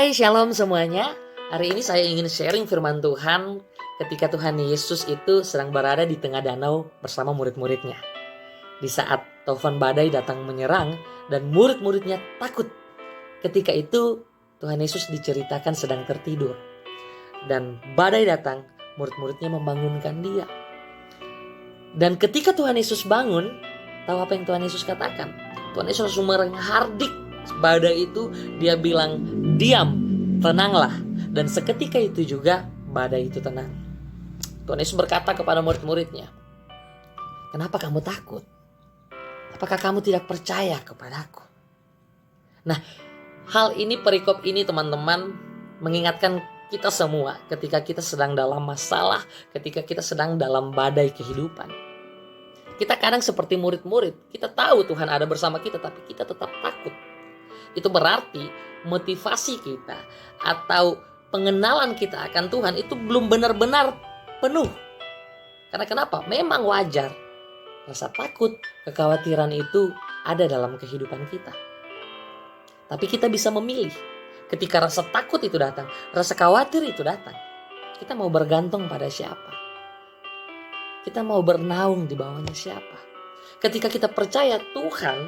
Hai shalom semuanya. Hari ini saya ingin sharing firman Tuhan ketika Tuhan Yesus itu sedang berada di tengah danau bersama murid-muridnya. Di saat taufan badai datang menyerang dan murid-muridnya takut. Ketika itu Tuhan Yesus diceritakan sedang tertidur. Dan badai datang, murid-muridnya membangunkan dia. Dan ketika Tuhan Yesus bangun, tahu apa yang Tuhan Yesus katakan? Tuhan Yesus langsung menghardik badai itu, dia bilang, "Diam, tenanglah." Dan seketika itu juga badai itu tenang. Tuhan Yesus berkata kepada murid-muridnya, "Kenapa kamu takut? Apakah kamu tidak percaya kepadaku?" Nah, hal ini, perikop ini teman-teman, mengingatkan kita semua ketika kita sedang dalam masalah, ketika kita sedang dalam badai kehidupan. Kita kadang seperti murid-murid, kita tahu Tuhan ada bersama kita, tapi kita tetap takut. Itu berarti motivasi kita atau pengenalan kita akan Tuhan itu belum benar-benar penuh. Karena kenapa? Memang wajar rasa takut, kekhawatiran itu ada dalam kehidupan kita. Tapi kita bisa memilih. Ketika rasa takut itu datang, rasa khawatir itu datang, kita mau bergantung pada siapa? Kita mau bernaung di bawahnya siapa? Ketika kita percaya Tuhan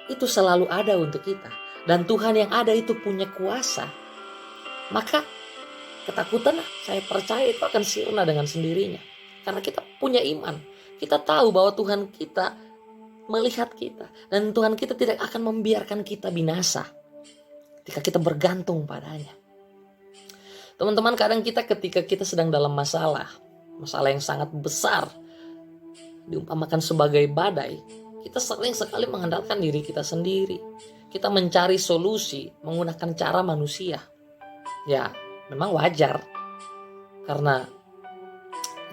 itu selalu ada untuk kita, dan Tuhan yang ada itu punya kuasa, maka ketakutan, saya percaya, itu akan sirna dengan sendirinya. Karena kita punya iman. Kita tahu bahwa Tuhan kita melihat kita. Dan Tuhan kita tidak akan membiarkan kita binasa ketika kita bergantung padanya. Teman-teman, kadang kita ketika kita sedang dalam masalah yang sangat besar, diumpamakan sebagai badai, kita sering sekali mengandalkan diri kita sendiri. Kita mencari solusi menggunakan cara manusia. Ya, memang wajar. Karena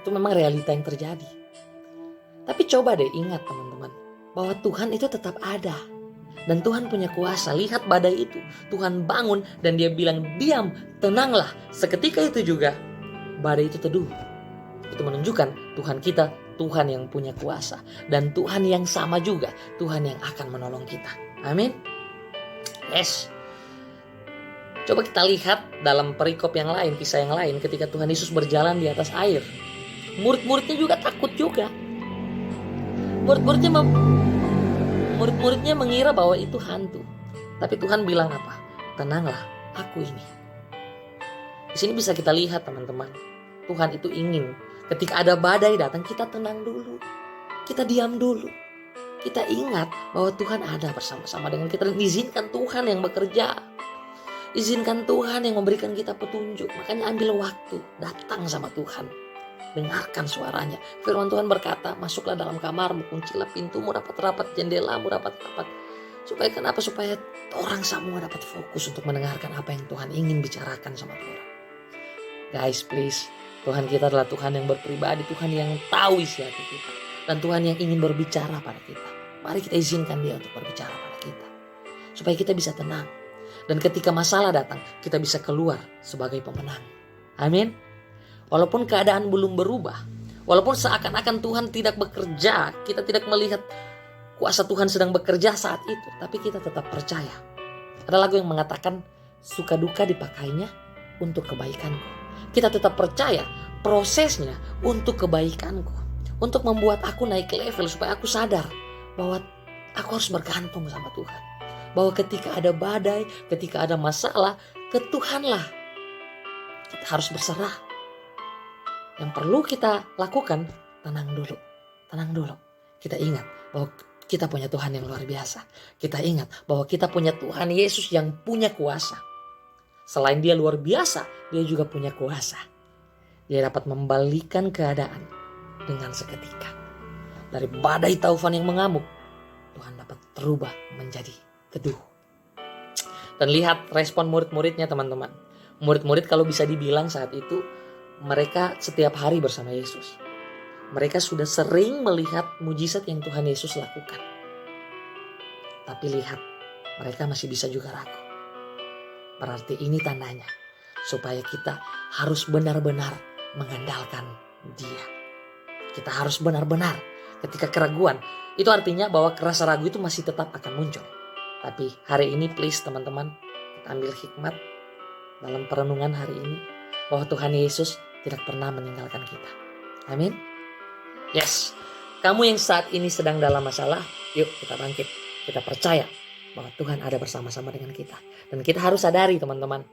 itu memang realita yang terjadi. Tapi coba deh ingat teman-teman, bahwa Tuhan itu tetap ada. Dan Tuhan punya kuasa. Lihat badai itu. Tuhan bangun dan dia bilang, "Diam, tenanglah." Seketika itu juga badai itu teduh. Itu menunjukkan Tuhan kita, Tuhan yang punya kuasa. Dan Tuhan yang sama juga, Tuhan yang akan menolong kita. Amin. Yes. Coba kita lihat dalam perikop yang lain, kisah yang lain, ketika Tuhan Yesus berjalan di atas air. Murid-muridnya juga takut juga. Murid-muridnya mengira bahwa itu hantu. Tapi Tuhan bilang apa? "Tenanglah, aku ini." Di sini bisa kita lihat teman-teman, Tuhan itu ingin ketika ada badai datang, kita tenang dulu. Kita diam dulu. Kita ingat bahwa Tuhan ada bersama-sama dengan kita, dan izinkan Tuhan yang bekerja. Izinkan Tuhan yang memberikan kita petunjuk. Makanya ambil waktu, datang sama Tuhan. Dengarkan suaranya. Firman Tuhan berkata, "Masuklah dalam kamarmu, kuncilah pintumu rapat-rapat, jendelamu rapat-rapat." Supaya kenapa? Supaya orang semua dapat fokus untuk mendengarkan apa yang Tuhan ingin bicarakan sama Tuhan. Guys, please. Tuhan kita adalah Tuhan yang berpribadi, Tuhan yang tahu isi hati kita. Dan Tuhan yang ingin berbicara pada kita. Mari kita izinkan dia untuk berbicara pada kita. Supaya kita bisa tenang. Dan ketika masalah datang, kita bisa keluar sebagai pemenang. Amin. Walaupun keadaan belum berubah, walaupun seakan-akan Tuhan tidak bekerja, kita tidak melihat kuasa Tuhan sedang bekerja saat itu, tapi kita tetap percaya. Ada lagu yang mengatakan, "Suka duka dipakainya untuk kebaikanku." Kita tetap percaya prosesnya untuk kebaikanku, untuk membuat aku naik level, supaya aku sadar bahwa aku harus bergantung sama Tuhan. Bahwa ketika ada badai, ketika ada masalah, ke Tuhanlah kita harus berserah. Yang perlu kita lakukan, tenang dulu. Tenang dulu. Kita ingat bahwa kita punya Tuhan yang luar biasa. Kita ingat bahwa kita punya Tuhan Yesus yang punya kuasa. Selain dia luar biasa, dia juga punya kuasa. Dia dapat membalikan keadaan dengan seketika. Dari badai taufan yang mengamuk, Tuhan dapat terubah menjadi teduh. Dan lihat respon murid-muridnya teman-teman. Murid-murid kalau bisa dibilang saat itu, mereka setiap hari bersama Yesus. Mereka sudah sering melihat mujizat yang Tuhan Yesus lakukan. Tapi lihat, mereka masih bisa juga ragu. Berarti ini tandanya supaya kita harus benar-benar mengandalkan Dia. Kita harus benar-benar ketika keraguan. Itu artinya bahwa rasa ragu itu masih tetap akan muncul. Tapi hari ini please teman-teman, kita ambil hikmat. dalam perenungan hari ini bahwa Tuhan Yesus tidak pernah meninggalkan kita. Amin. Yes, kamu yang saat ini sedang dalam masalah, yuk kita bangkit. Kita percaya bahwa Tuhan ada bersama-sama dengan kita. Dan kita harus sadari teman-teman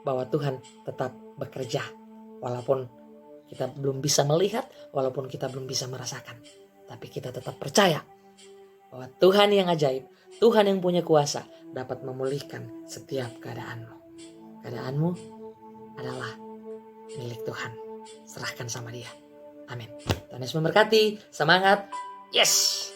bahwa Tuhan tetap bekerja. Walaupun kita belum bisa melihat, walaupun kita belum bisa merasakan. Tapi kita tetap percaya bahwa Tuhan yang ajaib, Tuhan yang punya kuasa dapat memulihkan setiap keadaanmu. Keadaanmu adalah milik Tuhan. Serahkan sama Dia. Amin. Tuhan Yesus memberkati. Semangat. Yes.